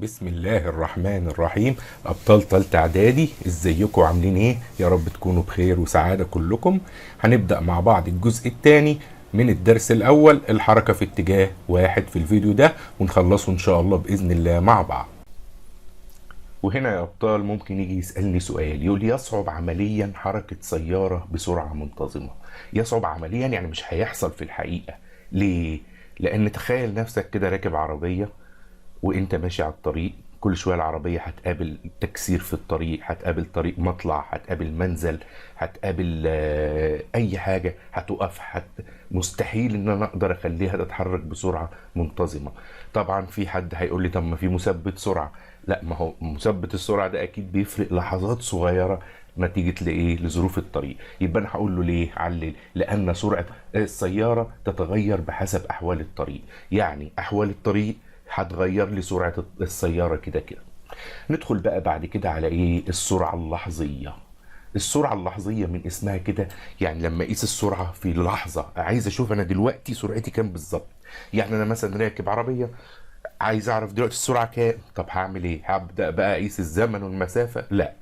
بسم الله الرحمن الرحيم. أبطال تالتة إعدادي، إزيكم عاملين إيه؟ يا رب تكونوا بخير وسعادة كلكم. هنبدأ مع بعض الجزء الثاني من الدرس الأول، الحركة في اتجاه واحد في الفيديو ده، ونخلصه إن شاء الله بإذن الله مع بعض. وهنا يا أبطال ممكن يجي يسألني سؤال، يقول لي يصعب عمليا حركة سيارة بسرعة منتظمة. يصعب عمليا يعني مش هيحصل في الحقيقة. ليه؟ لأن تخيل نفسك كده راكب عربية وانت ماشي على الطريق، كل شويه العربيه هتقابل تكسير في الطريق، هتقابل طريق مطلع، هتقابل منزل، هتقابل اي حاجه، هتقف مستحيل ان انا اقدر اخليها تتحرك بسرعه منتظمه. طبعا في حد هيقول لي طب ما في مثبت سرعه. لا، ما هو مثبت السرعه ده اكيد بيفرق لحظات صغيره نتيجه لايه؟ لظروف الطريق. يبقى انا هقول له ليه؟ علل لان سرعه السياره تتغير بحسب احوال الطريق. يعني احوال الطريق هتغير لي سرعة السيارة كده كده. ندخل بقى بعد كده على ايه؟ السرعة اللحظية. السرعة اللحظية من اسمها كده، يعني لما اقيس السرعة في لحظة، عايز اشوف انا دلوقتي سرعتي كام بالظبط. يعني انا مثلا راكب عربية، عايز اعرف دلوقتي السرعة كام. طب هعمل ايه؟ هبدأ بقى اقيس الزمن والمسافة؟ لا،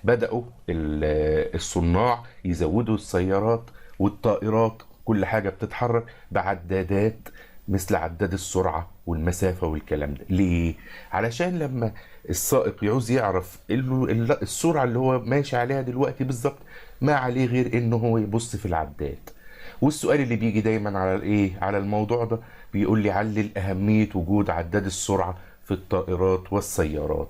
بدأوا الصناع يزودوا السيارات والطائرات، كل حاجة بتتحرك بعدادات مثل عداد السرعة والمسافة والكلام ده. ليه؟ علشان لما السائق يعوز يعرف السرعة اللي هو ماشي عليها دلوقتي بالظبط، ما عليه غير انه هو يبص في العداد. والسؤال اللي بيجي دايما على الايه، على الموضوع ده، بيقول لي علل اهمية وجود عداد السرعة في الطائرات والسيارات.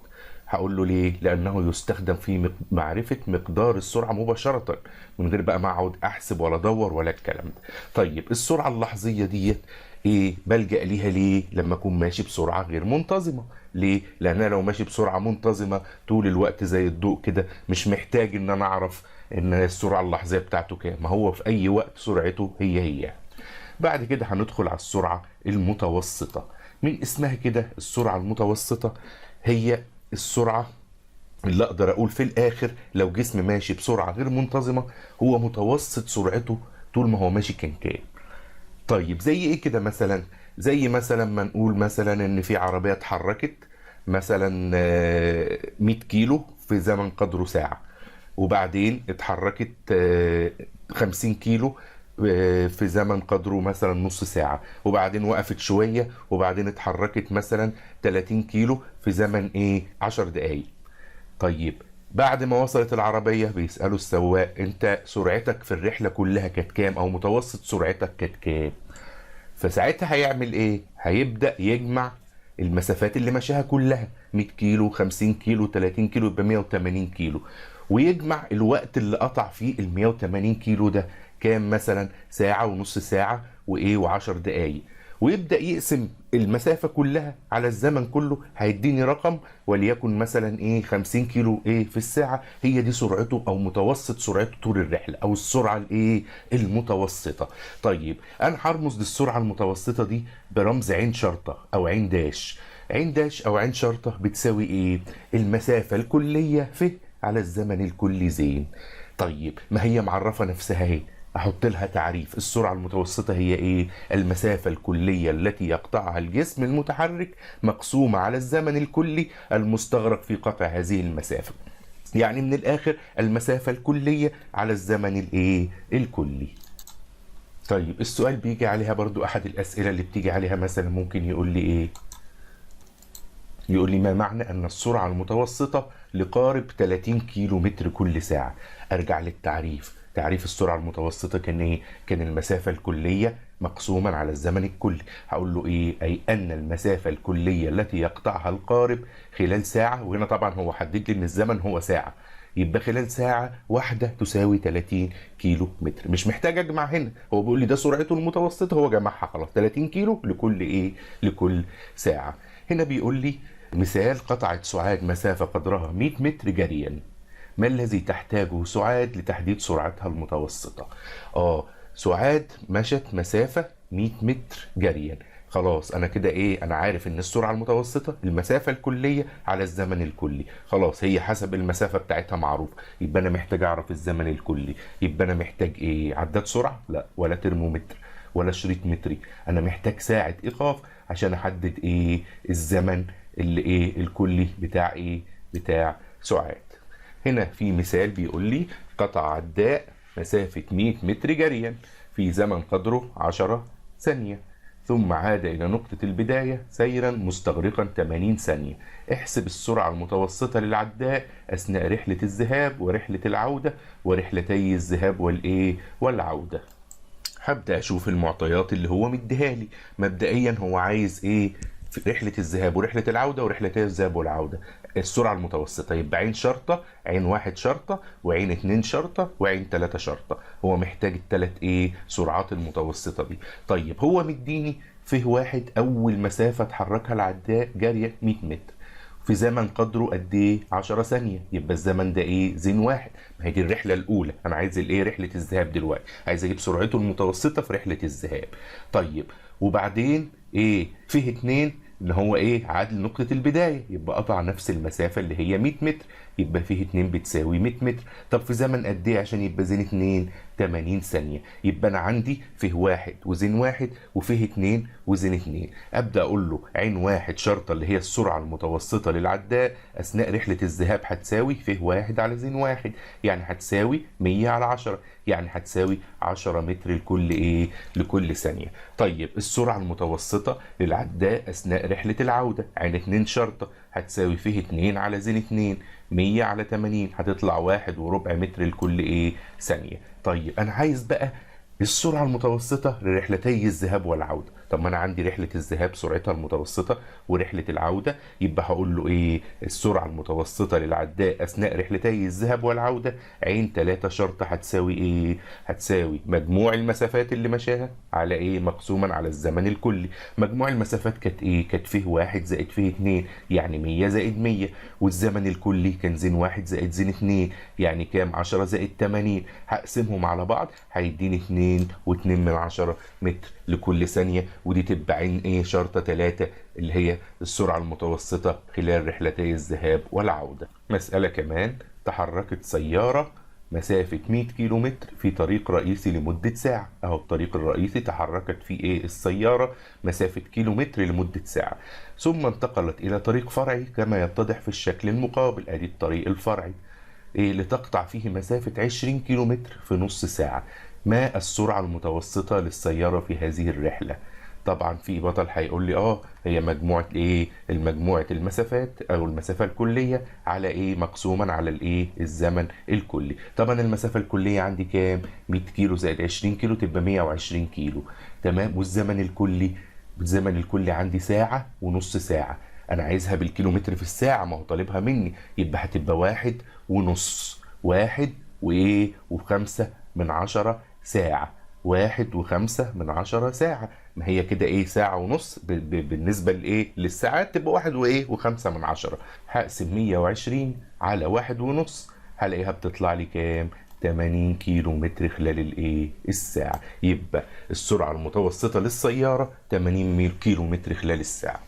هقول له ليه؟ لانه يستخدم في معرفة مقدار السرعة مباشرة، من غير بقى ما اقعد احسب ولا ادور ولا الكلام ده. طيب السرعة اللحظية ديت ايه بلجأ ليها ليه؟ لما اكون ماشي بسرعة غير منتظمة. ليه؟ لان انا لو ماشي بسرعة منتظمة طول الوقت زي الضوء كده، مش محتاج ان انا اعرف ان السرعة اللحظية بتاعته كام، ما هو في اي وقت سرعته هي. بعد كده هندخل على السرعة المتوسطة. من اسمها كده السرعة المتوسطة هي السرعة اللي اقدر اقول في الاخر لو جسم ماشي بسرعة غير منتظمة، هو متوسط سرعته طول ما هو ماشي كام. طيب زي ايه كده مثلا؟ زي مثلا ما نقول مثلا ان في عربية اتحركت مثلا 100 كيلو في زمن قدره ساعة، وبعدين اتحركت 50 كيلو في زمن قدره مثلا نص ساعة، وبعدين وقفت شوية، وبعدين اتحركت مثلا 30 كيلو في زمن ايه؟ 10 دقايق. طيب بعد ما وصلت العربية بيسألوا السواق انت سرعتك في الرحلة كلها كانت كام، او متوسط سرعتك كانت كام؟ فساعتها هيعمل ايه؟ هيبدأ يجمع المسافات اللي مشاها كلها، 100 كيلو، 50 كيلو، 30 كيلو، يبقى 180 كيلو، ويجمع الوقت اللي قطع فيه ال 180 كيلو ده كام، مثلا ساعة ونص ساعة وايه و10 دقايق، ويبدأ يقسم المسافة كلها على الزمن كله، هيديني رقم وليكن مثلا ايه 50 كيلو ايه في الساعة، هي دي سرعته او متوسط سرعته طول الرحلة، او السرعة الايه المتوسطة. طيب انا هرمز للسرعة المتوسطة دي برمز عين شرطة او عين داش. عين داش او عين شرطة بتساوي ايه؟ المسافة الكلية ف على الزمن الكلي زين. طيب ما هي معرفة نفسها اهي، احط لها تعريف. السرعة المتوسطة هي ايه؟ المسافة الكلية التي يقطعها الجسم المتحرك مقسومة على الزمن الكلي المستغرق في قطع هذه المسافة. يعني من الاخر المسافة الكلية على الزمن الايه الكلي. طيب السؤال بيجي عليها برضو، احد الاسئلة اللي بتيجي عليها مثلا ممكن يقول لي ايه؟ يقول لي ما معنى ان السرعة المتوسطة لقارب 30 كيلو متر كل ساعة؟ ارجع للتعريف. تعريف السرعة المتوسطة كان ايه؟ كان المسافة الكلية مقسوما على الزمن الكلي. هقول له ايه؟ اي ان المسافة الكلية التي يقطعها القارب خلال ساعة، وهنا طبعا هو حدد لي ان الزمن هو ساعة، يبقى خلال ساعة واحدة تساوي 30 كيلو متر. مش محتاج اجمع هنا، هو بيقول لي ده سرعته المتوسطة، هو جمعها خلاص، 30 كيلو لكل ايه؟ لكل ساعة. هنا بيقول لي مثال: قطعت سعاد مسافة قدرها 100 متر جريا، ما الذي تحتاجه سعاد لتحديد سرعتها المتوسطة؟ سعاد مشت مسافة 100 متر جريا. خلاص انا كده ايه؟ انا عارف ان السرعة المتوسطة المسافة الكلية على الزمن الكلي، خلاص هي حسب المسافة بتاعتها معروف، يبقى انا محتاج اعرف الزمن الكلي. يبقى انا محتاج ايه؟ عداد سرعة؟ لا، ولا ترمومتر ولا شريط متري، انا محتاج ساعة ايقاف عشان احدد ايه؟ الزمن اللي ايه الكلي بتاع ايه بتاع سعاد. هنا في مثال بيقول لي قطع عداء مسافة 100 متر جريا في زمن قدره 10 ثانية، ثم عاد إلى نقطة البداية سيرا مستغرقا 80 ثانية. احسب السرعة المتوسطة للعداء أثناء رحلة الذهاب ورحلة العودة ورحلتي الذهاب والإيه والعودة. هبدأ أشوف المعطيات اللي هو مديهالي. مبدئيا هو عايز إيه في رحلة الذهاب ورحلة العودة ورحلتي الذهاب والعودة. السرعة المتوسطة يبقى عين شرطة، عين واحد شرطة، وعين اتنين شرطة، وعين تلاتة شرطة. هو محتاج التلات ايه سرعات المتوسطة دي. طيب هو مديني فيه واحد أول مسافة اتحركها العداء جارية 100 متر في زمن قدره قد ايه 10 ثانيه، يبقى الزمن ده ايه زين واحد. ما هي دي الرحله الاولى، انا عايز الايه رحله الذهاب دلوقتي، عايز اجيب سرعته المتوسطه في رحله الذهاب. طيب وبعدين ايه فيه اتنين ان هو ايه عاد لنقطه البدايه، يبقى قطع نفس المسافه اللي هي 100 متر، يبقى فيه اتنين بتساوي 100 متر. طب في زمن قد ايه عشان يبقى زين اتنين 80 ثانيه. يبقى انا عندي فيه واحد وزين واحد وفيه اتنين وزين اتنين. ابدا اقول له عين واحد شرطه اللي هي السرعه المتوسطه للعداء اثناء رحله الذهاب هتساوي فيه واحد على زين واحد، يعني هتساوي 100 على 10، يعني هتساوي 10 متر لكل ايه لكل ثانيه. طيب السرعه المتوسطه للعداء اثناء رحله العوده عين اتنين شرطه هتساوي فيه 2 على زين 2، 100 على 80 هتطلع 1.4 متر لكل ايه ثانيه. طيب انا عايز بقى السرعة المتوسطة لرحلتي الذهاب والعودة. طب ما انا عندي رحلة الذهاب سرعتها المتوسطة ورحلة العودة، يبقى هقول له ايه السرعة المتوسطة للعداء اثناء رحلتي الذهاب والعودة عين 3 شرطة هتساوي ايه هتساوي مجموع المسافات اللي مشاها على ايه مقسوما على الزمن الكلي. مجموع المسافات كانت ايه كانت فيه 1 زائد فيه 2 يعني 100 زائد 100، والزمن الكلي كان زين 1 زائد زين 2 يعني كام 10 زائد 80. هقسمهم على بعض هيديني 2.2 متر لكل ثانية، ودي تبقى عين ايه شرطة 3 اللي هي السرعة المتوسطة خلال رحلتي الذهاب والعودة. مسألة كمان تحركت سيارة مسافة 100 كيلو متر في طريق رئيسي لمدة ساعة. اهو الطريق الرئيسي تحركت فيه ايه السيارة مسافة كيلو متر لمدة ساعة، ثم انتقلت الى طريق فرعي كما يتضح في الشكل المقابل. ادي الطريق الفرعي إيه لتقطع فيه مسافة 20 كيلو متر في نص ساعة. ما السرعة المتوسطة للسيارة في هذه الرحلة؟ طبعا في بطل هيقول لي هي مجموعة ايه المجموعة المسافات او المسافة الكلية على ايه مقسوما على الايه الزمن الكلي. طبعا المسافة الكلية عندي كام 100 كيلو زائد 20 كيلو تبقى 120 كيلو تمام. والزمن الكلي عندي ساعة ونص ساعة، انا عايزها بالكيلومتر في الساعة ما هو طالبها مني، يبقى هتبقى 1.5 1.5 ساعة 1.5 ساعة. ما هي كده ايه ساعة ونص بالنسبة لايه للساعات تبقى 1.5. هقسم 120 على 1.5 هلاقيها بتطلع لي كام 80 كيلو متر خلال الايه الساعة. يبقى السرعة المتوسطة للسيارة 80 كيلو متر خلال الساعة.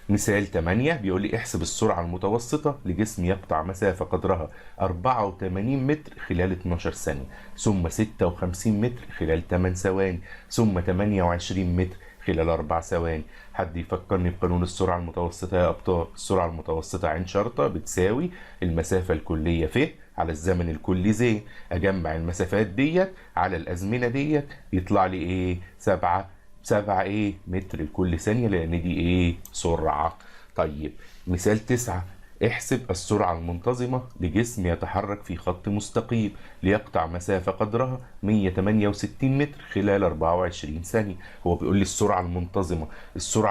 مثال 8 بيقول لي احسب السرعة المتوسطة لجسم يقطع مسافة قدرها 84 متر خلال 12 ثانية، ثم 56 متر خلال 8 ثواني، ثم 28 متر خلال 4 ثواني. حد يفكرني بقانون السرعة المتوسطة يا أبطال؟ السرعة المتوسطة عين شرطة بتساوي المسافة الكلية ف على الزمن الكلي زي. أجمع المسافات ديت على الأزمنة ديت يطلع لي إيه 7 ايه متر لكل ثانية، لان دي ايه سرعة. طيب مثال 9 احسب السرعة المنتظمة لجسم يتحرك في خط مستقيم ليقطع مسافة قدرها 168 متر خلال 24 ثانية. هو بيقول لي السرعة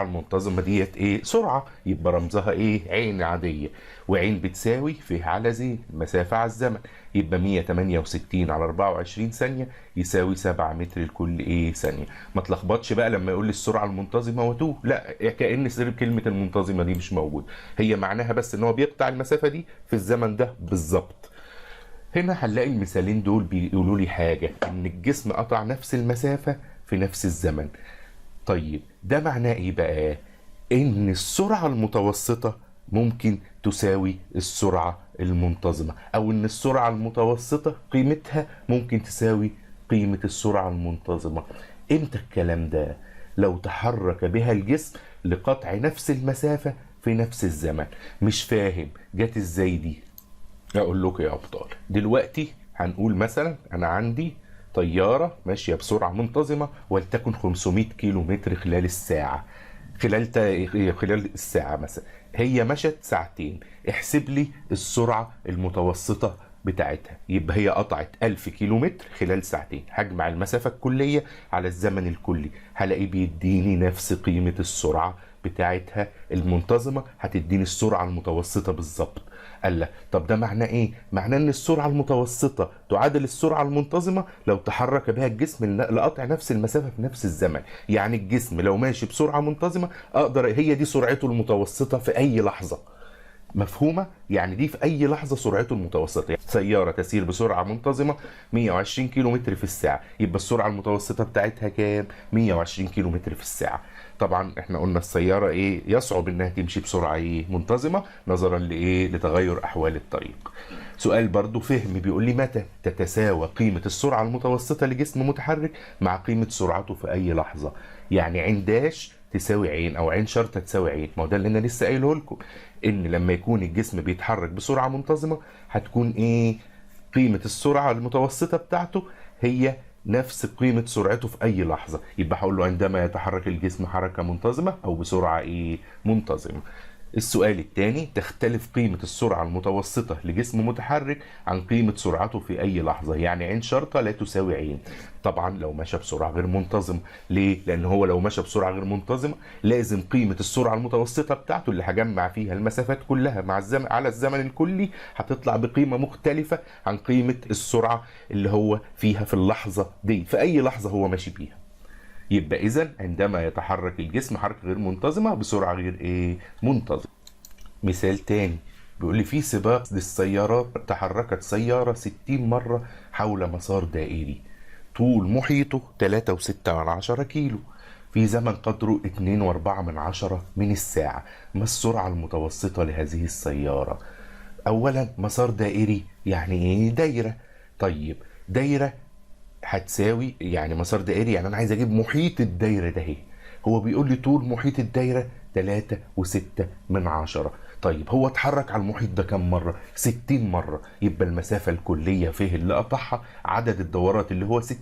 المنتظمة ديت ايه سرعة، يبقى رمزها ايه عين عادية، وعين بتساوي فيه على زي المسافة على الزمن، يبقى 168 على 24 ثانية يساوي 7 متر لكل ايه ثانية. ما تلخبطش بقى لما يقول لي السرعة المنتظمة وتوه، لا كأن سر كلمة المنتظمة دي مش موجود، هي معناها بس ان هو بيقطع المسافة دي في الزمن ده بالظبط. هنا هنلاقي المثالين دول بيقولوا لي حاجة ان الجسم قطع نفس المسافة في نفس الزمن. طيب ده معناه ايه بقى؟ ان السرعة المتوسطة ممكن تساوي السرعة المنتظمة، او ان السرعة المتوسطة قيمتها ممكن تساوي قيمة السرعة المنتظمة. امتى الكلام ده؟ لو تحرك بها الجسم لقطع نفس المسافة في نفس الزمن. مش فاهم جت ازاي دي؟ اقول لكم يا ابطال. دلوقتي هنقول مثلا انا عندي طيارة ماشية بسرعة منتظمة ولتكن 500 كيلو متر خلال الساعة. خلال الساعة مثلا هي مشت ساعتين، احسب لي السرعة المتوسطة بتاعتها. يبقى هي قطعت 1000 كيلو متر خلال ساعتين، هجمع المسافة الكلية على الزمن الكلي، هلاقي بيديني نفس قيمة السرعة بتاعتها المنتظمة، هتديني السرعة المتوسطة بالظبط. قال لك طب ده معناه ايه؟ معناه ان السرعة المتوسطة تعادل السرعة المنتظمة لو تحرك بها الجسم لقطع نفس المسافة في نفس الزمن. يعني الجسم لو ماشي بسرعة منتظمة اقدر، هي دي سرعته المتوسطة في اي لحظة. مفهومه؟ يعني دي في اي لحظه سرعته المتوسطه. يعني سياره تسير بسرعه منتظمه 120 كيلو متر في الساعه، يبقى السرعه المتوسطه بتاعتها كام؟ 120 كيلو متر في الساعه. طبعا احنا قلنا السياره ايه؟ يصعب انها تمشي بسرعه ايه؟ منتظمه، نظرا لايه؟ لتغير احوال الطريق. سؤال برضو فهم بيقول لي متى تتساوى قيمه السرعه المتوسطه لجسم متحرك مع قيمه سرعته في اي لحظه؟ يعني عين داش تساوي عين، او عين شرطه تساوي عين. ما هو ده اللي انا لسه قايله لكم، ان لما يكون الجسم بيتحرك بسرعه منتظمه هتكون ايه؟ قيمه السرعه المتوسطه بتاعته هي نفس قيمه سرعته في اي لحظه. يبقى هقول له عندما يتحرك الجسم حركه منتظمه او بسرعه ايه؟ منتظمه. السؤال الثاني، تختلف قيمة السرعة المتوسطة لجسم متحرك عن قيمة سرعته في أي لحظة. يعني عين شرطة لا تساوي عين. طبعا لو مشى بسرعة غير منتظمة. ليه؟ لأن هو لو مشى بسرعة غير منتظمة لازم قيمة السرعة المتوسطة بتاعته اللي هجمع فيها المسافات كلها مع الزمن على الزمن الكلي هتطلع بقيمة مختلفة عن قيمة السرعة اللي هو فيها في اللحظة دي، في أي لحظة هو ماشي فيها. يبقى اذا عندما يتحرك الجسم حركه غير منتظمه بسرعه غير ايه؟ منتظمه. مثال تاني بيقول لي في سباق للسيارات تحركت سياره 60 مره حول مسار دائري طول محيطه 3.6 كيلو في زمن قدره 2.4 من الساعة. ما السرعة المتوسطة لهذه السيارة؟ أولا مسار دائري يعني إيه؟ دايرة. طيب دايرة هتساوي، يعني مسار دائري يعني انا عايز اجيب محيط الدايره ده اهي. هو بيقول لي طول محيط الدايره 3.6. طيب هو اتحرك على المحيط ده كم مره؟ 60 مره. يبقى المسافه الكليه فيه اللي قطعها عدد الدورات اللي هو 60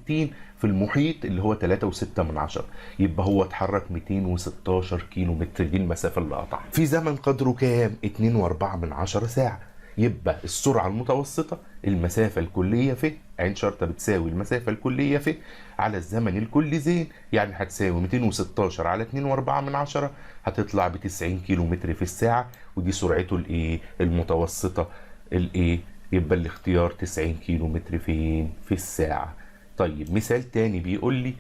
في المحيط اللي هو 3.6. يبقى هو اتحرك 216 كيلو متر، دي المسافه اللي قطعها في زمن قدره كام؟ 2.4 ساعه. يبقى السرعة المتوسطة المسافة الكلية في عين شرطة بتساوي المسافة الكلية في على الزمن الكلي زين، يعني هتساوي 216 على 2.4 هتطلع ب 90 كيلو متر في الساعة، ودي سرعته الايه؟ المتوسطة الايه؟ يبقى الاختيار 90 كيلو متر فين؟ في الساعة. طيب مثال تاني بيقول لي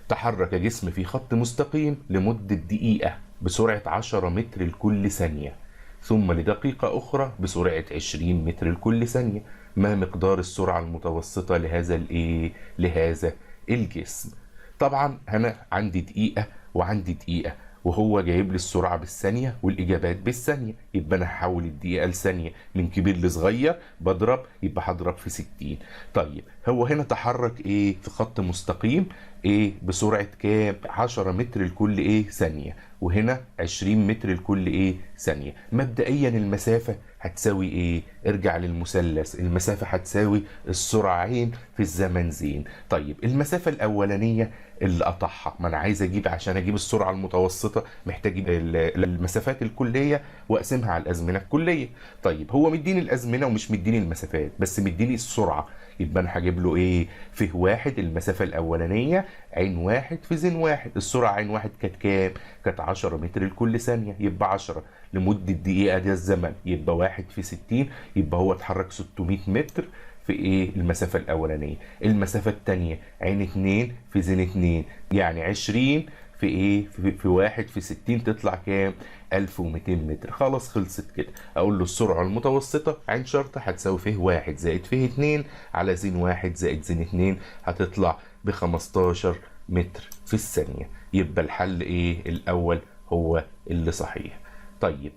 تحرك جسم في خط مستقيم لمدة دقيقة بسرعة 10 متر لكل ثانية، ثم لدقيقة أخرى بسرعة 20 متر لكل ثانية. ما مقدار السرعة المتوسطة لهذا الإيه؟ لهذا الجسم. طبعا أنا عندي دقيقة وعندي دقيقة، وهو جايب لي السرعة بالثانية والإجابات بالثانية. يبقى أنا هحول الدقيقة لثانية، من كبير لصغير بضرب، يبقى هضرب في 60. طيب هو هنا تحرك إيه؟ في خط مستقيم إيه؟ بسرعة كام؟ 10 متر لكل إيه؟ ثانية، وهنا 20 متر لكل إيه؟ ثانية. مبدئيا المسافة هتساوي إيه؟ ارجع للمثلث، المسافة هتساوي السرعة عين في الزمن زين. طيب المسافة الأولانية اللي قطعها، ما أنا عايز أجيب عشان أجيب السرعة المتوسطة محتاج أجيب المسافات الكلية وأقسمها على الأزمنة الكلية. طيب هو مديني الأزمنة ومش مديني المسافات، بس مديني السرعة. يبقى أنا هجيب له إيه؟ فيه واحد المسافة الأولانية عين واحد في زين واحد. السرعة عين واحد كانت كام؟ كانت 10 متر لكل ثانية، يبقى 10 لمدة دقيقة ده الزمن، يبقى 1 في 60، يبقى هو اتحرك 600 متر في ايه؟ المسافة الأولانية. المسافة الثانية عين 2 في زين 2، يعني 20 في ايه؟ في 1 في 60 تطلع كام؟ 1200 متر. خلاص خلصت كده. اقول له السرعة المتوسطة عين شرطة هتساوي فيه 1 زائد فيه 2 على زين 1 زائد زين 2 هتطلع ب 15 متر في الثانية. يبقى الحل ايه؟ الأول هو اللي صحيح. طيب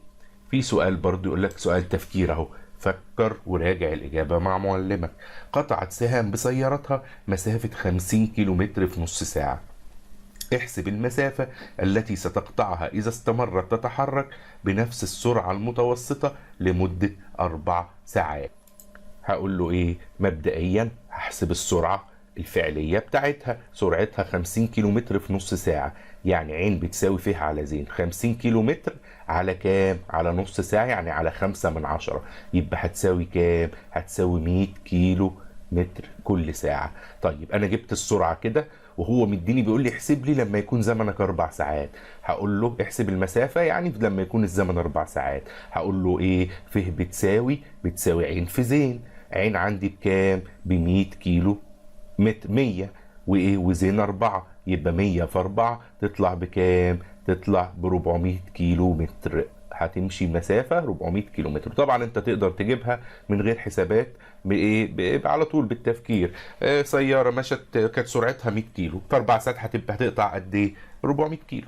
في سؤال برضو يقول لك سؤال تفكير اهو، فكر وراجع الإجابة مع معلمك. قطعت سهام بسيارتها مسافة 50 كيلو متر في نص ساعة. احسب المسافة التي ستقطعها إذا استمرت تتحرك بنفس السرعة المتوسطة لمدة 4 ساعات. هقول له ايه؟ مبدئيا هحسب السرعة الفعلية بتاعتها، سرعتها 50 كيلومتر في نص ساعة، يعني عين بتساوي فيها على زين 50 كيلومتر على كام؟ على نص ساعة، يعني على 5/10، يبقى هتساوي كام؟ هتساوي 100 كيلو متر كل ساعة. طيب أنا جبت السرعة كده، وهو مديني بيقول لي احسب لي لما يكون زمنك 4 ساعات. هقول له احسب المسافة يعني لما يكون الزمن 4 ساعات. هقول له ايه؟ ف بتساوي عين في زين. عين عندي بكام؟ ب100 كيلو متر، 100 وايه وزين 4، يبقى 100 في 4 تطلع بكام؟ تطلع ب400 كيلو متر. هتمشي مسافة 400 كيلو متر. طبعا انت تقدر تجيبها من غير حسابات، على طول بالتفكير. سيارة مشت كانت سرعتها 100 كيلو في 4 ساعات هتقطع قد ايه؟ 400 كيلو.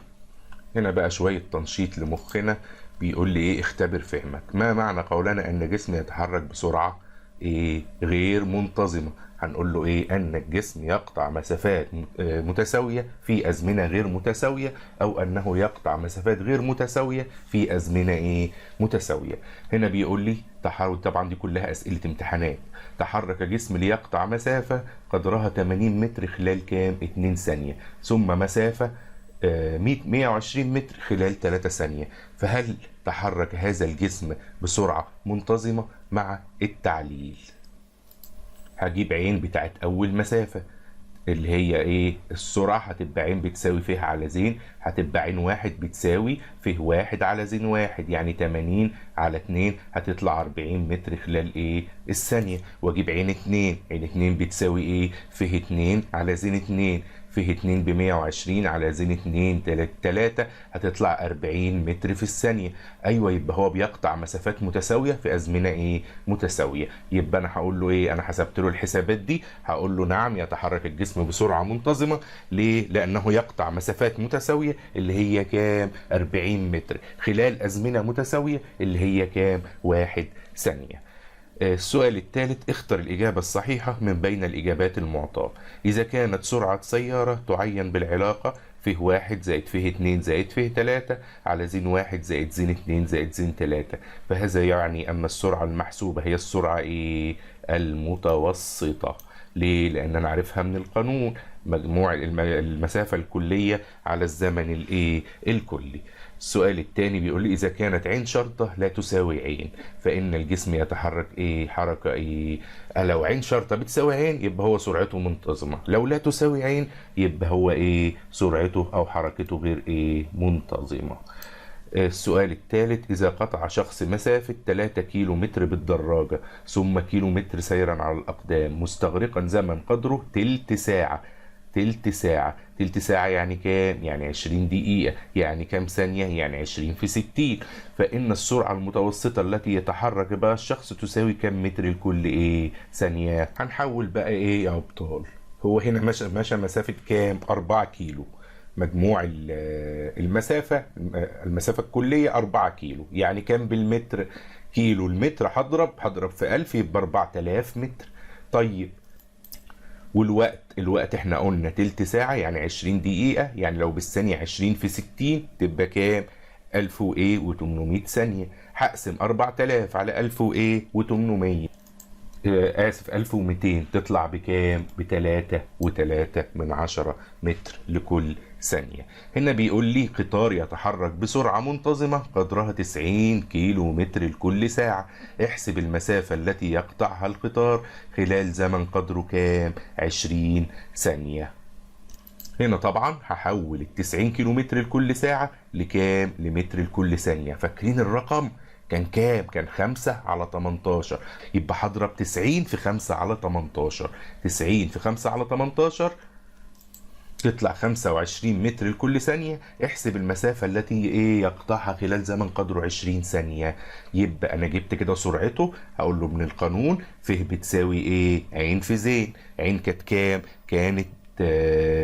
هنا بقى شوية تنشيط لمخنا، بيقول لي ايه؟ اختبر فهمك. ما معنى قولنا ان الجسم يتحرك بسرعة ايه؟ غير منتظمة. هنقول له ايه؟ ان الجسم يقطع مسافات متساوية في ازمنة غير متساوية، او انه يقطع مسافات غير متساوية في ازمنة ايه؟ متساوية. هنا بيقول لي تحرك، طبعا دي كلها اسئلة امتحانات. تحرك جسم ليقطع مسافة قدرها 80 متر خلال كام؟ 2 ثانية، ثم مسافة 120 متر خلال 3 ثانية. فهل تحرك هذا الجسم بسرعة منتظمة؟ مع التعليل هجيب عين بتاعت أول مسافة اللي هي ايه؟ السرعة هتبقى عين بتساوي فيها على زين، هتبقى عين واحد بتساوي فيه واحد على زين واحد، يعني 80 على 2 هتطلع 40 متر خلال ايه؟ الثانية. واجيب عين اتنين، عين اتنين بتساوي ايه؟ فيه 2 على زين 2، فيه 2 ب120 على زين 2 3 هتطلع 40 متر في الثانية. ايوه، يبقى هو بيقطع مسافات متساوية في ازمنة ايه؟ متساوية. يبقى انا هقول له ايه؟ انا حسبت له الحسابات دي، هقول له نعم يتحرك الجسم بسرعة منتظمة. ليه؟ لانه يقطع مسافات متساوية اللي هي كام؟ 40 متر خلال ازمنة متساوية اللي هي كام؟ 1 ثانية. السؤال الثالث، اختر الإجابة الصحيحة من بين الإجابات المعطاة. إذا كانت سرعة سيارة تعين بالعلاقة فيه 1 زائد فيه 2 زائد فيه 3 على زين 1 زائد زين 2 زائد زين 3، فهذا يعني أن السرعة المحسوبة هي السرعة إيه؟ المتوسطة. ليه؟ لأن أنا عارفها من القانون، مجموع المسافة الكلية على الزمن الإيه؟ الكلي. السؤال الثاني بيقول لي إذا كانت عين شرطة لا تساوي عين فإن الجسم يتحرك إيه؟ حركة إيه؟ لو عين شرطة بتساوي عين يبقى هو سرعته منتظمة، لو لا تساوي عين يبقى هو إيه؟ سرعته أو حركته غير إيه؟ منتظمة. السؤال الثالث، إذا قطع شخص مسافة 3 كيلو متر بالدراجة ثم كيلو متر سيرا على الأقدام مستغرقا زمن قدره تلت ساعة. تلت ساعة يعني كام؟ يعني 20 دقيقة. يعني كام ثانية؟ يعني 20 في 60. فإن السرعة المتوسطة التي يتحرك بها الشخص تساوي كام متر لكل إيه؟ ثانية. هنحول بقى إيه يا أبطال؟ هو هنا مشى مسافة كام؟ 4 كيلو. مجموع المسافة الكلية 4 كيلو، يعني كام بالمتر؟ كيلو المتر هضرب في 1000 يبقى 4000 متر. طيب الوقت احنا قلنا تلت ساعة يعني 20 دقيقة، يعني لو بالثانية 20 في 60 تبقى كام؟ 1000 وايه و800 ثانية. هقسم 4000 على 1000 وايه و800، آسف 1200 تطلع بكام؟ ب3.3 متر لكل ثانية. هنا بيقول لي قطار يتحرك بسرعة منتظمة قدرها 90 كيلو متر لكل ساعة. احسب المسافة التي يقطعها القطار خلال زمن قدره كام؟ 20 ثانية. هنا طبعا هحول 90 كيلو متر لكل ساعة لكام؟ لمتر لكل ثانية. فاكرين الرقم كان كام؟ كان 5 على 18. يبقى هضرب 90 في 5 على 18. 90 في 5 على 18 تطلع 25 متر لكل ثانية. احسب المسافة التي ايه يقطعها خلال زمن قدره 20 ثانية. يبقى انا جبت كده سرعته، هقول له من القانون ف بتساوي ايه؟ عين في زين. عين كانت كام؟ كانت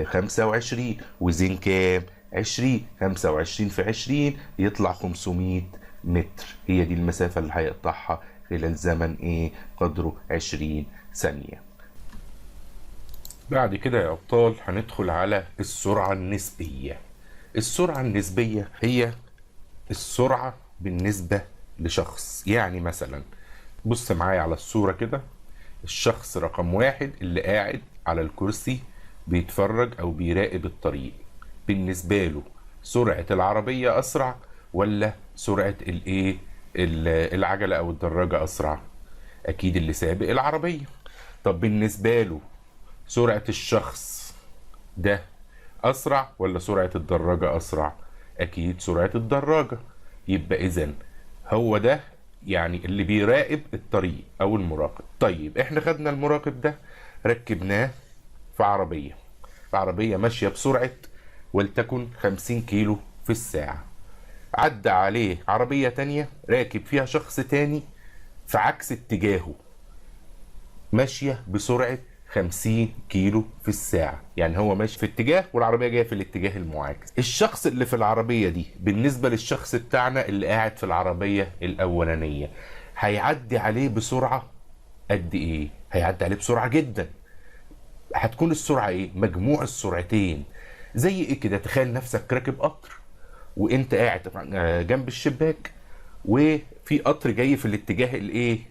25 وزين كام؟ 20. 25 في 20 يطلع 500 متر. هي دي المسافة اللي هيقطعها خلال زمن ايه؟ قدره 20 ثانية. بعد كده يا أبطال هندخل على السرعة النسبية. السرعة النسبية هي السرعة بالنسبة لشخص. يعني مثلا بص معايا على الصورة كده، الشخص رقم 1 اللي قاعد على الكرسي بيتفرج أو بيراقب الطريق، بالنسبة له سرعة العربية أسرع ولا سرعة العجلة أو الدراجة أسرع؟ أكيد اللي سابق العربية. طب بالنسبة له سرعة الشخص ده أسرع ولا سرعة الدراجة أسرع؟ أكيد سرعة الدراجة. يبقى إذن هو ده يعني اللي بيراقب الطريق أو المراقب. طيب إحنا خدنا المراقب ده ركبناه في عربية ماشية بسرعة ولتكن 50 كيلو في الساعة، عدى عليه عربية تانية راكب فيها شخص تاني في عكس اتجاهه ماشية بسرعة 50 كيلو في الساعة. يعني هو ماشي في اتجاه والعربية جاية في الاتجاه المعاكس. الشخص اللي في العربية دي بالنسبة للشخص بتاعنا اللي قاعد في العربية الأولانية هيعدي عليه بسرعة قد ايه؟ هيعدي عليه بسرعة جدا. هتكون السرعة ايه؟ مجموع السرعتين. زي ايه كده؟ تخيل نفسك راكب قطر وانت قاعد جنب الشباك وفي قطر جاي في الاتجاه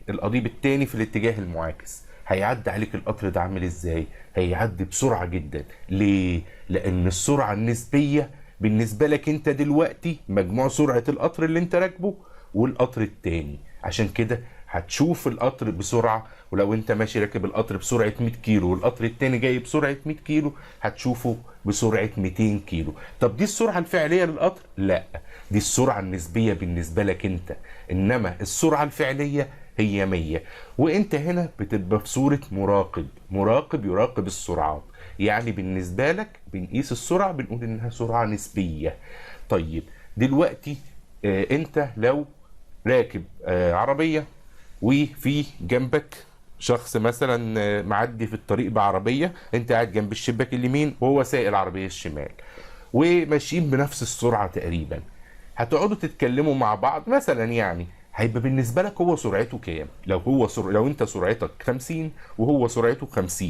القضيب التاني في الاتجاه المعاكس. هيعدي عليك القطر ده عامل ازاي؟ هيعدي بسرعة جدا. ليه؟ لان السرعة النسبية بالنسبة لك انت دلوقتي مجموع سرعة القطر اللي انت راكبه والقطر التاني. عشان كده هتشوف القطر بسرعة، ولو انت ماشي راكب القطر بسرعة 100 كيلو والقطر التاني جاي بسرعة 100 كيلو هتشوفه بسرعة 200 كيلو. طب دي السرعة الفعلية للقطر؟ لا، دي السرعة النسبية بالنسبة لك انت، انما السرعة الفعلية هي 100. وانت هنا بتبقى في صورة مراقب يراقب السرعات. يعني بالنسبة لك بنقيس السرعة بنقول انها سرعة نسبية. طيب دلوقتي انت لو راكب عربية وفي جنبك شخص مثلا معدي في الطريق بعربية، انت قاعد جنب الشباك اليمين وهو سايق العربية الشمال وماشيين بنفس السرعة تقريبا، هتقعدوا تتكلموا مع بعض مثلا. يعني هيبقى بالنسبة لك هو سرعته كام؟ لو انت سرعتك 50 وهو سرعته 50،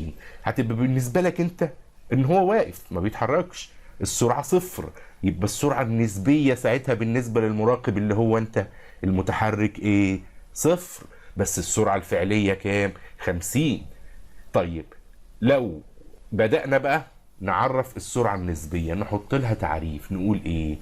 هتبقى بالنسبة لك انت ان هو واقف ما بيتحركش، السرعة صفر. يبقى السرعة النسبية ساعتها بالنسبة للمراقب اللي هو انت المتحرك ايه؟ صفر. بس السرعة الفعلية كام؟ 50. طيب لو بدأنا بقى نعرف السرعة النسبية، نحط لها تعريف، نقول ايه؟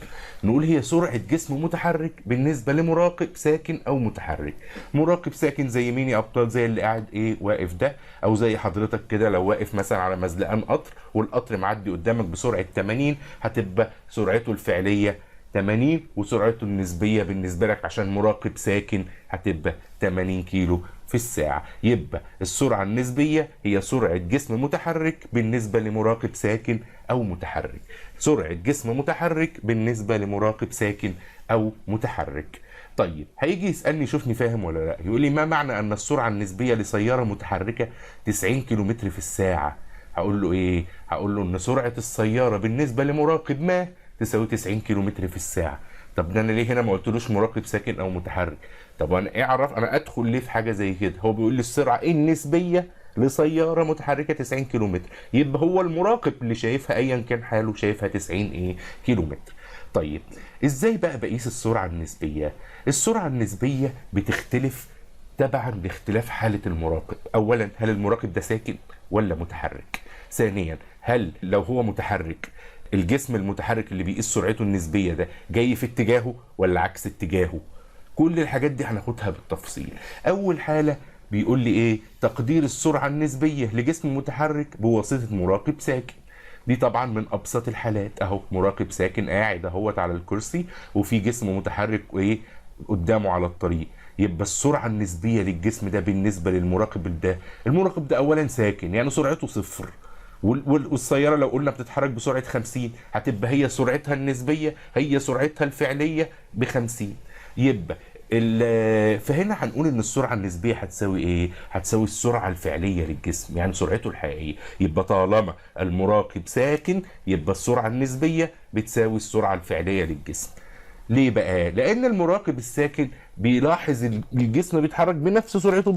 نقول هي سرعة جسم متحرك بالنسبة لمراقب ساكن او متحرك. مراقب ساكن زي مين يا ابطال؟ زي اللي قاعد واقف ده، او زي حضرتك كده لو واقف مثلا على مزلقان قطر والقطر معدي قدامك بسرعة 80، هتبقى سرعته الفعلية 80 وسرعته النسبية بالنسبة لك عشان مراقب ساكن هتبقى 80 كيلو في الساعة. يبقى السرعة النسبية هي سرعة جسم متحرك بالنسبة لمراقب ساكن أو متحرك. سرعة جسم متحرك بالنسبة لمراقب ساكن أو متحرك. طيب هيجي يسألني شوفني فاهم ولا لا، يقول لي ما معنى أن السرعة النسبية لسيارة متحركة 90 كيلومتر في الساعة؟ هقول له إيه؟ هقول له أن سرعة السيارة بالنسبة لمراقب ما تساوي 90 كيلومتر في الساعة. طب ده انا ليه هنا ما قلتلوش مراقب ساكن او متحرك؟ طب انا اعرف انا ادخل ليه في حاجه زي كده؟ هو بيقول لي السرعه النسبيه لسياره متحركه 90 كيلومتر، يبقى هو المراقب اللي شايفها ايا كان حاله شايفها 90 كيلومتر. طيب ازاي بقى بقيس السرعه النسبيه؟ السرعه النسبيه بتختلف تبعا لاختلاف حاله المراقب. اولا هل المراقب ده ساكن ولا متحرك؟ ثانيا هل لو هو متحرك الجسم المتحرك اللي بيقيس سرعته النسبيه ده جاي في اتجاهه ولا عكس اتجاهه؟ كل الحاجات دي هناخدها بالتفصيل. اول حاله بيقول لي ايه؟ تقدير السرعه النسبيه لجسم متحرك بواسطه مراقب ساكن. دي طبعا من ابسط الحالات، اهو مراقب ساكن قاعد اهوت على الكرسي وفي جسم متحرك قدامه على الطريق. يبقى السرعه النسبيه للجسم ده بالنسبه للمراقب ده، المراقب ده اولا ساكن يعني سرعته صفر، والسياره لو قلنا بتتحرك بسرعه 50 هتبقى هي سرعتها النسبيه هي سرعتها الفعليه ب 50. يبقى فهنا هنقول ان السرعه النسبيه هتساوي ايه؟ هتساوي السرعه الفعليه للجسم يعني سرعته الحقيقيه. يبقى طالما المراقب ساكن يبقى السرعه النسبيه بتساوي السرعه الفعليه للجسم. ليه بقى؟ لان المراقب الساكن بيلاحظ الجسم بيتحرك بنفس سرعته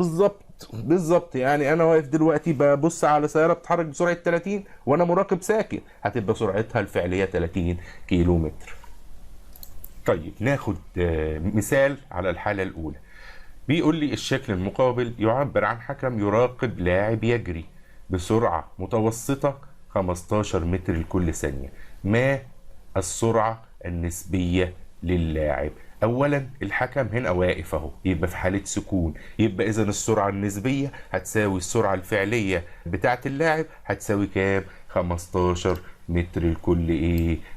بالظبط. يعني انا واقف دلوقتي ببص على سياره بتتحرك بسرعه 30 وانا مراقب ساكن، هتبقى سرعتها الفعليه 30 كيلو متر. طيب ناخد مثال على الحاله الاولى. بيقول لي الشكل المقابل يعبر عن حكم يراقب لاعب يجري بسرعه متوسطه 15 متر لكل ثانيه. ما السرعه النسبيه للاعب؟ اولا الحكم هنا واقف اهو، يبقى في حاله سكون، يبقى اذا السرعه النسبيه هتساوي السرعه الفعليه بتاعه اللاعب، هتساوي كام؟ 15 متر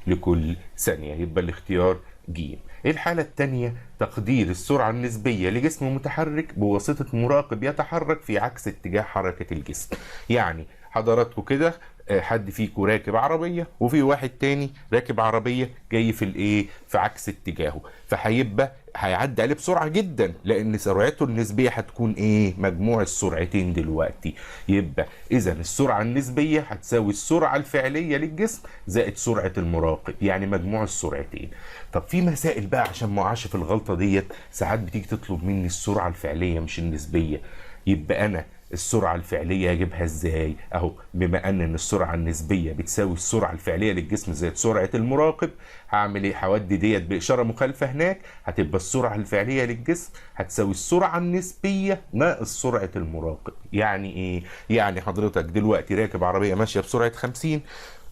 لكل ثانيه. يبقى الاختيار ج. الحالة الثانية تقدير السرعة النسبية لجسم متحرك بواسطة مراقب يتحرك في عكس اتجاه حركة الجسم. يعني حضراتكم كده حد فيكم راكب عربية وفي واحد تاني راكب عربية جاي في عكس اتجاهه، فهيبقى هيعدي عليه بسرعة جدا لان سرعته النسبية هتكون مجموع السرعتين دلوقتي. يبقى اذا السرعة النسبية هتساوي السرعة الفعلية للجسم زائد سرعة المراقب، يعني مجموع السرعتين. طب في مسائل بقى عشان ما اقعش في الغلطة ديت، ساعات بتيجي تطلب مني السرعة الفعلية مش النسبية. يبقى انا السرعة الفعلية اجيبها ازاي؟ اهو بما ان السرعة النسبية بتساوي السرعة الفعلية للجسم زائد سرعة المراقب، هعمل ايه؟ هودي ديت باشارة مخالفة هناك، هتبقى السرعة الفعلية للجسم هتساوي السرعة النسبية ناقص سرعة المراقب. يعني ايه؟ يعني حضرتك دلوقتي راكب عربية ماشية بسرعة 50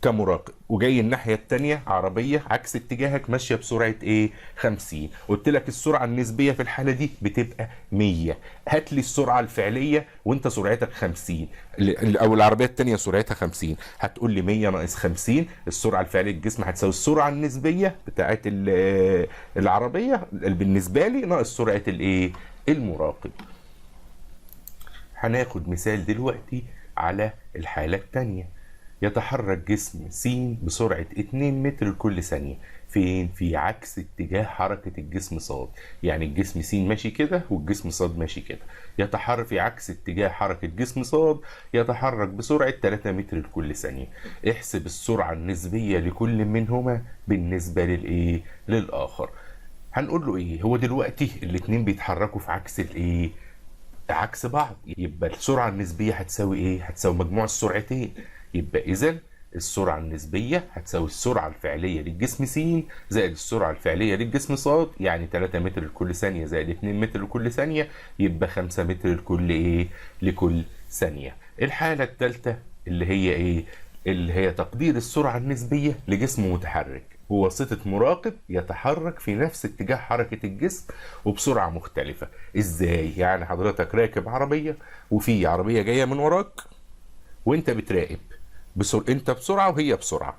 كمراقب، وجاي الناحيه الثانيه عربيه عكس اتجاهك ماشيه بسرعه 50. قلت لك السرعه النسبيه في الحاله دي بتبقى 100. هات لي السرعه الفعليه وانت سرعتك 50 او العربيه الثانيه سرعتها 50، هتقول لي 100 ناقص 50 السرعه الفعليه للجسم هتساوي السرعه النسبيه بتاعت العربيه بالنسبه لي ناقص سرعه المراقب. هناخد مثال دلوقتي على الحاله الثانيه. يتحرك جسم س بسرعة 2 متر لكل ثانية. فين؟ في عكس اتجاه حركة الجسم ص. يعني الجسم س ماشي كده والجسم ص ماشي كده. يتحرك في عكس اتجاه حركة جسم ص، يتحرك بسرعة 3 متر لكل ثانية. احسب السرعة النسبية لكل منهما بالنسبة للآخر. هنقول له ايه؟ هو دلوقتي الاتنين بيتحركوا في عكس عكس بعض، يبقى السرعة النسبية هتساوي ايه؟ هتساوي مجموع السرعتين. يبقى اذا السرعة النسبية هتساوي السرعة الفعلية للجسم س زائد السرعة الفعلية للجسم ص، يعني 3 متر لكل ثانية زائد 2 متر لكل ثانية، يبقى 5 متر لكل ثانية. الحالة الثالثة اللي هي اللي هي تقدير السرعة النسبية لجسم متحرك بواسطة مراقب يتحرك في نفس اتجاه حركة الجسم وبسرعة مختلفة. ازاي؟ يعني حضرتك راكب عربية وفي عربية جاية من وراك وانت بتراقب انت بسرعة وهي بسرعة.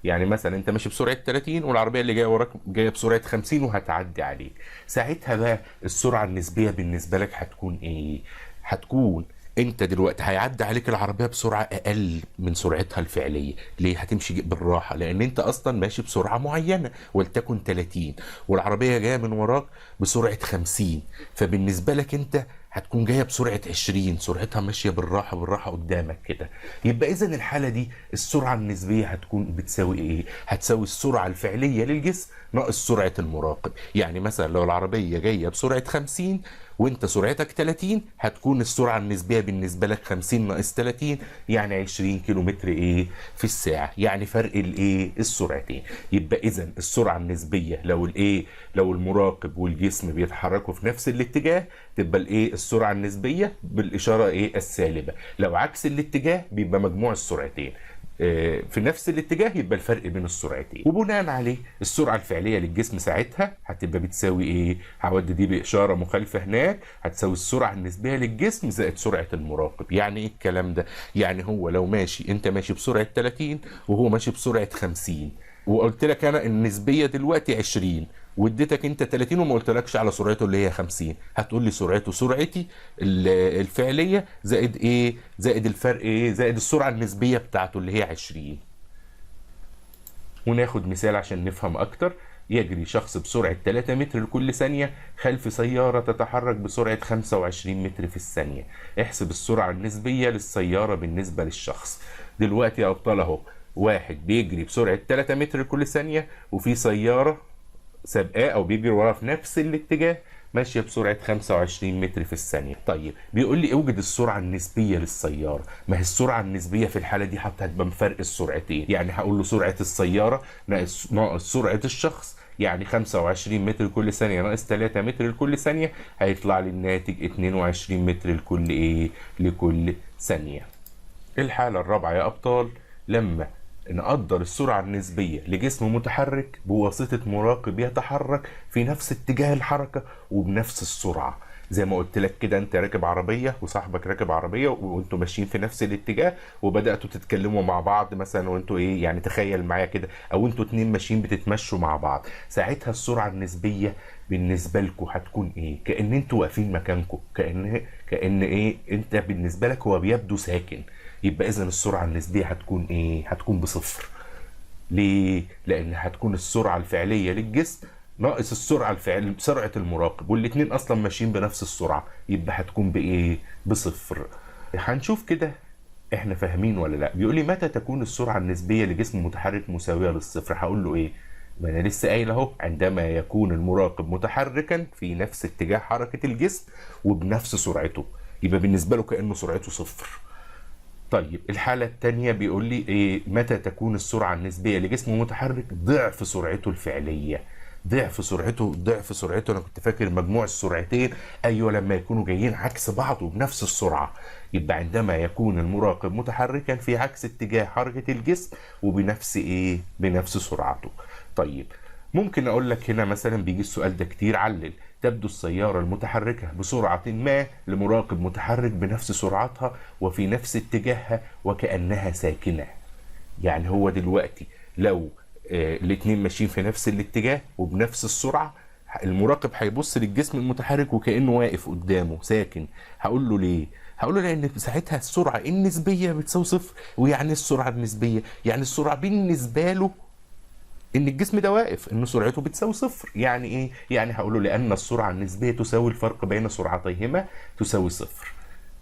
يعني مثلا انت ماشي بسرعة 30 والعربية اللي جاية وراك جاية بسرعة 50 وهتعدي عليك. ساعتها بقى السرعة النسبية بالنسبة لك هتكون ايه؟ هتكون انت دلوقتي هيعدي عليك العربيه بسرعه اقل من سرعتها الفعليه. ليه؟ هتمشي بالراحه لان انت اصلا ماشي بسرعه معينه ولتكن 30 والعربيه جايه من وراك بسرعه 50، فبالنسبه لك انت هتكون جايه بسرعه 20، سرعتها ماشيه بالراحه قدامك كده. يبقى اذا الحاله دي السرعه النسبيه هتكون بتساوي ايه؟ هتساوي السرعه الفعليه للجسم ناقص سرعه المراقب. يعني مثلا لو العربيه جايه بسرعه 50 وانت سرعتك 30، هتكون السرعه النسبيه بالنسبه لك 50 ناقص 30 يعني 20 كيلو متر في الساعه، يعني فرق السرعتين. يبقى اذا السرعه النسبيه لو المراقب والجسم بيتحركوا في نفس الاتجاه تبقى السرعه النسبيه بالاشاره السالبه. لو عكس الاتجاه بيبقى مجموع السرعتين في نفس الاتجاه يبقى الفرق بين السرعتين. وبناء عليه السرعه الفعليه للجسم ساعتها هتبقى بتساوي هودي دي باشاره مخالفه هناك، هتساوي السرعه النسبيه للجسم زائد سرعه المراقب. يعني ايه الكلام ده؟ يعني هو لو انت ماشي بسرعه 30 وهو ماشي بسرعه 50، وقلت لك انا النسبيه دلوقتي 20 واديتك انت 30 وما قلتلكش على سرعته اللي هي 50، هتقول لي سرعتي الفعليه زائد زائد الفرق زائد السرعه النسبيه بتاعته اللي هي 20. وناخد مثال عشان نفهم اكتر. يجري شخص بسرعه 3 متر لكل ثانيه خلف سياره تتحرك بسرعه 25 متر في الثانيه. احسب السرعه النسبيه للسياره بالنسبه للشخص. دلوقتي يا ابطال اهو واحد بيجري بسرعه 3 متر لكل ثانيه وفي سياره سابقاه او بيجري وراه في نفس الاتجاه ماشيه بسرعه 25 متر في الثانيه. طيب بيقول لي اوجد السرعه النسبيه للسياره. ما هي السرعه النسبيه في الحاله دي حتى هتبقى من فرق السرعتين، يعني هقول له سرعه السياره ناقص سرعه الشخص، يعني 25 متر لكل ثانيه ناقص 3 متر لكل ثانيه، هيطلع لي الناتج 22 متر لكل لكل ثانيه. الحاله الرابعه يا ابطال، لما نقدر السرعة النسبية لجسم متحرك بواسطة مراقب يتحرك في نفس اتجاه الحركة وبنفس السرعة. زي ما قلت لك كده، انت راكب عربية وصاحبك راكب عربية وانتوا ماشيين في نفس الاتجاه وبدأتوا تتكلموا مع بعض مثلا، وانتوا يعني تخيل معايا كده، او انتوا اتنين ماشيين بتتمشوا مع بعض، ساعتها السرعة النسبية بالنسبة لكم هتكون كأن انتوا واقفين مكانكم، كأن انت بالنسبة لك هو بيبدو ساكن. يبقى اذا السرعه النسبيه هتكون هتكون بصفر. ليه؟ لان هتكون السرعه الفعليه للجسم ناقص السرعه سرعه المراقب، والاثنين اصلا ماشيين بنفس السرعه، يبقى هتكون بصفر. هنشوف كده احنا فاهمين ولا لا. بيقول لي متى تكون السرعه النسبيه لجسم متحرك مساويه للصفر؟ هقول له ما انا لسه قايل اهو، عندما يكون المراقب متحركا في نفس اتجاه حركه الجسم وبنفس سرعته، يبقى بالنسبه له كانه سرعته صفر. طيب الحالة الثانية بيقول لي متى تكون السرعة النسبية لجسم متحرك ضعف سرعته الفعلية؟ ضعف سرعته انا كنت فاكر مجموع السرعتين، ايوه لما يكونوا جايين عكس بعض وبنفس السرعة. يبقى عندما يكون المراقب متحركا في عكس اتجاه حركة الجسم وبنفس بنفس سرعته. طيب ممكن اقول لك هنا مثلا، بيجي السؤال ده كتير، علل تبدو السيارة المتحركة بسرعة ما لمراقب متحرك بنفس سرعتها وفي نفس اتجاهها وكأنها ساكنة. يعني هو دلوقتي لو الاتنين ماشيين في نفس الاتجاه وبنفس السرعة، المراقب هيبص للجسم المتحرك وكأنه واقف قدامه ساكن. هقول له ليه؟ هقول له لان ساعتها السرعة النسبية بتساوي صفر. ويعني السرعة النسبية يعني السرعة بالنسبة له ان الجسم ده واقف، ان سرعته بتساوي صفر. يعني يعني هقول له لان السرعه النسبيه تساوي الفرق بين سرعتيهما تساوي صفر.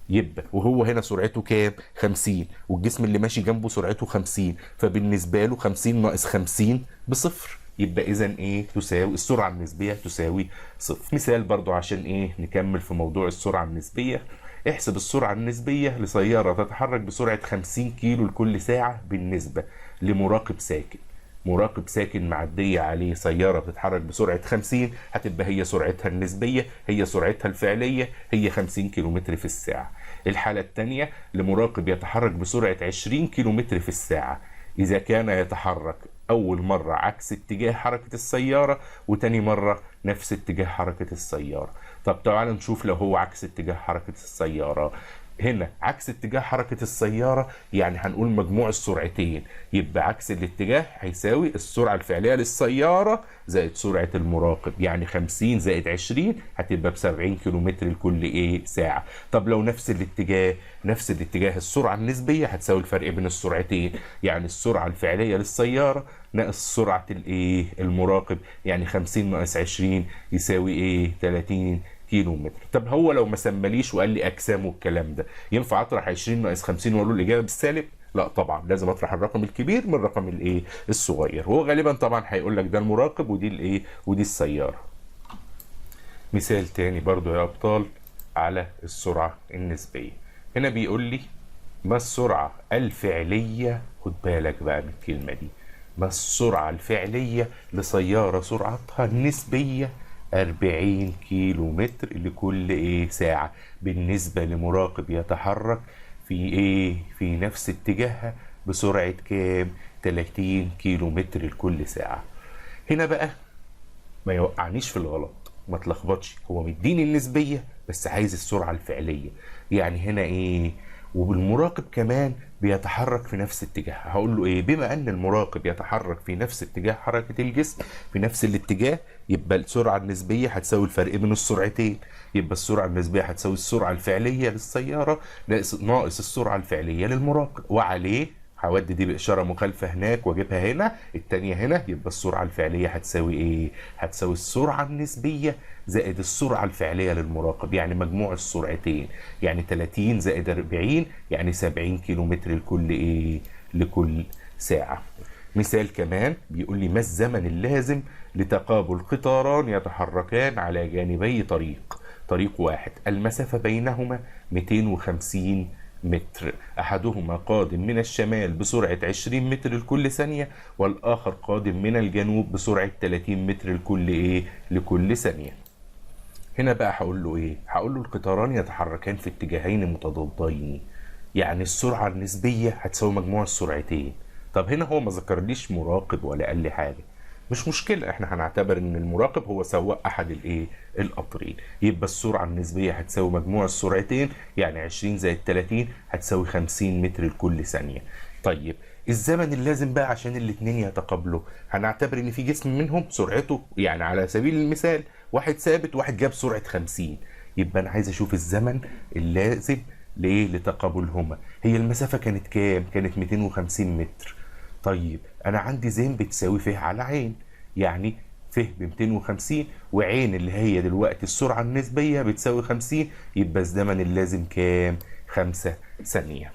يبقى وهو هنا سرعته كام؟ 50، والجسم اللي ماشي جنبه سرعته 50، فبالنسبه له 50 ناقص 50 بصفر. يبقى اذا تساوي السرعه النسبيه تساوي صفر. مثال برضو عشان نكمل في موضوع السرعه النسبيه. احسب السرعه النسبيه لسياره تتحرك بسرعه 50 كيلو لكل ساعه بالنسبه لمراقب ساكن. مراقب ساكن معدية عليه سيارة بتتحرك بسرعة 50، هتبقى هي سرعتها النسبية هي سرعتها الفعلية هي 50 كيلومتر في الساعة. الحالة الثانية لمراقب يتحرك بسرعة 20 كيلومتر في الساعة، إذا كان يتحرك أول مرة عكس اتجاه حركة السيارة وتاني مرة نفس اتجاه حركة السيارة. طب تعالوا نشوف لو هو عكس اتجاه حركة السيارة. هنا عكس اتجاه حركة السيارة يعني هنقول مجموع السرعتين، يبقى عكس الاتجاه هيساوي السرعة الفعلية للسيارة زائد سرعة المراقب، يعني 50 زائد 20 هتبقى ب70 كيلومتر لكل ساعة. طب لو نفس الاتجاه السرعة النسبية هتساوي الفرق بين السرعتين، يعني السرعة الفعلية للسيارة ناقص سرعة المراقب، يعني 50 ناقص 20 يساوي 30 كيلو متر. طب هو لو ما سماليش وقال لي اجسام والكلام ده، ينفع اطرح 20 ناقص 50 واقول له الاجابه بالسالب؟ لا طبعا، لازم اطرح الرقم الكبير من الرقم الصغير. هو غالبا طبعا هيقول لك ده المراقب ودي ودي السياره. مثال تاني برضو يا ابطال على السرعه النسبيه. هنا بيقول لي ما السرعه الفعليه، خد بالك بقى من الكلمه دي، ما السرعه الفعليه لسياره سرعتها النسبيه 40 كيلو متر لكل ساعة بالنسبة لمراقب يتحرك في نفس اتجاهها بسرعة كام؟ 30 كيلو متر لكل ساعة. هنا بقى ما يوقعنيش في الغلط، ما تلخبطش، هو مديني النسبية بس عايز السرعة الفعلية. يعني هنا وبالمراقب كمان بيتحرك في نفس اتجاهها. هقول له بما ان المراقب يتحرك في نفس اتجاه حركة الجسم في نفس الاتجاه، يبقى السرعة النسبية هتساوي الفرق بين السرعتين، يبقى السرعة النسبية هتساوي السرعة الفعلية للسيارة ناقص السرعة الفعلية للمراقب، وعليه هودي دي بإشارة مخالفة هناك واجيبها هنا التانية هنا. يبقى السرعة الفعلية هتساوي هتساوي السرعة النسبية زائد السرعة الفعلية للمراقب، يعني مجموع السرعتين، يعني 30 زائد 40 يعني 70 كيلو متر لكل ساعة. مثال كمان بيقول لي: ما الزمن اللازم لتقابل قطاران يتحركان على جانبي طريق واحد المسافة بينهما 250 متر، أحدهما قادم من الشمال بسرعة 20 متر لكل ثانية، والآخر قادم من الجنوب بسرعة 30 متر لكل ثانية. هنا بقى هقول له ايه؟ هقول له القطاران يتحركان في اتجاهين متضادين، يعني السرعة النسبية هتساوي مجموع السرعتين. طب هنا هو ما ذكرليش مراقب ولا قال لي حاجة، مش مشكلة، احنا هنعتبر ان المراقب هو سواق احد القطرين. يبقى السرعة النسبية هتساوي مجموع السرعتين، يعني 20 زائد 30 هتساوي 50 متر لكل ثانية. طيب الزمن اللازم بقى عشان الاتنين يتقابلوا، هنعتبر ان في جسم منهم سرعته، يعني على سبيل المثال واحد ثابت واحد جاب سرعة 50، يبقى انا عايز اشوف الزمن اللازم لتقابلهما. هي المسافة كانت كام؟ كانت 250 متر. طيب انا عندي زين بتساوي ف على عين، يعني ف ب 250 وعين اللي هي دلوقتي السرعة النسبية بتساوي 50، يبقى الزمن اللازم كام؟ 5 ثانية.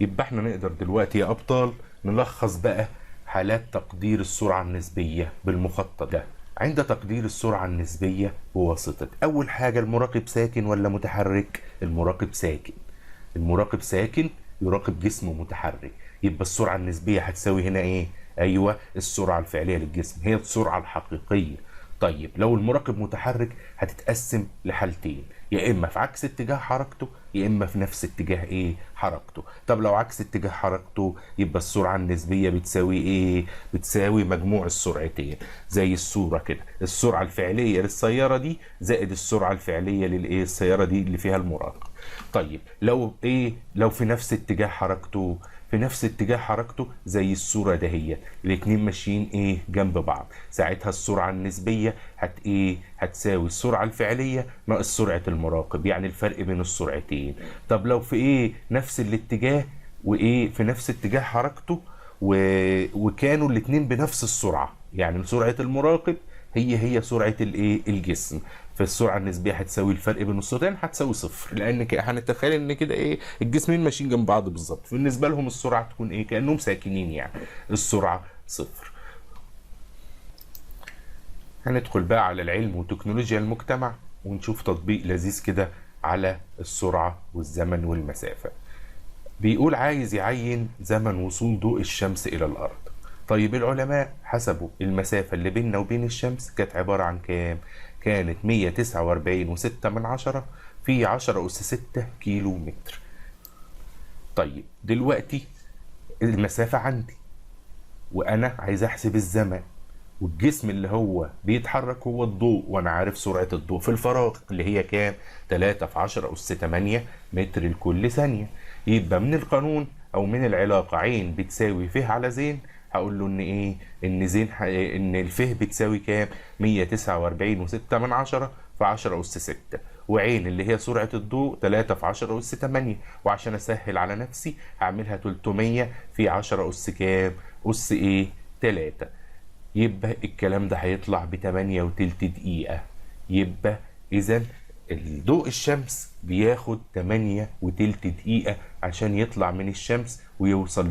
يبقى احنا نقدر دلوقتي يا ابطال نلخص بقى حالات تقدير السرعة النسبية بالمخطط ده. عند تقدير السرعة النسبية بواسطة أول حاجة المراقب ساكن ولا متحرك؟ المراقب ساكن. المراقب ساكن يراقب جسم متحرك، يبقى السرعة النسبية هتساوي هنا ايه؟ ايوه السرعة الفعلية للجسم هي السرعة الحقيقية. طيب لو المراقب متحرك هتتقسم لحالتين، يا اما في عكس اتجاه حركته يا اما في نفس اتجاه حركته. طب لو عكس اتجاه حركته يبقى السرعة النسبية بتساوي ايه؟ بتساوي مجموع السرعتين، زي الصورة كده، السرعة الفعلية للسيارة دي زائد السرعة الفعلية السيارة دي اللي فيها المراقب. طيب لو في نفس اتجاه حركته، في نفس اتجاه حركته زي الصورة دهيت، الاتنين ماشيين جنب بعض، ساعتها السرعة النسبية هتساوي السرعة الفعلية ناقص سرعة المراقب، يعني الفرق بين السرعتين. طب لو في نفس الاتجاه في نفس اتجاه حركته وكانوا الاتنين بنفس السرعة، يعني سرعة المراقب هي سرعة الجسم، فالسرعة النسبية هتساوي الفرق بين السرعتين هتساوي صفر، لان هنتخيل ان كده الجسمين ماشيين جنب بعض بالظبط، بالنسبة لهم السرعة تكون كأنهم ساكنين، يعني السرعة صفر. هندخل بقى على العلم وتكنولوجيا المجتمع ونشوف تطبيق لذيذ كده على السرعة والزمن والمسافة. بيقول عايز يعين زمن وصول ضوء الشمس إلى الأرض. طيب العلماء حسبوا المسافة اللي بيننا وبين الشمس كانت عبارة عن كام؟ كانت 149.6 في 10 أس 6 كيلو متر. طيب دلوقتي المسافة عندي وأنا عايز أحسب الزمن، والجسم اللي هو بيتحرك هو الضوء، وانا عارف سرعة الضوء في الفراغ اللي هي كام؟ 3 في 10 أس 8 متر لكل ثانية. يبقى من القانون او من العلاقة عين بتساوي ف على زين، هقول له ان ان الف بتساوي كام؟ 149.6 في 10 أس 6، وعين اللي هي سرعة الضوء 3 في 10 أس 8، وعشان اسهل على نفسي هعملها 300 في 10 أس كام؟ أس 3. يبقى الكلام ده هيطلع ب8.3 دقيقة. يبقى إذا الضوء الشمس بياخد 8.3 دقيقة عشان يطلع من الشمس ويوصل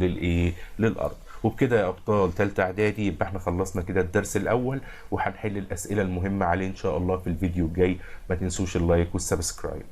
للأرض. وبكده يا أبطال تالتة إعدادي يبقى احنا خلصنا كده الدرس الأول، وهنحل الأسئلة المهمة عليه إن شاء الله في الفيديو الجاي. ما تنسوش اللايك والسبسكرايب.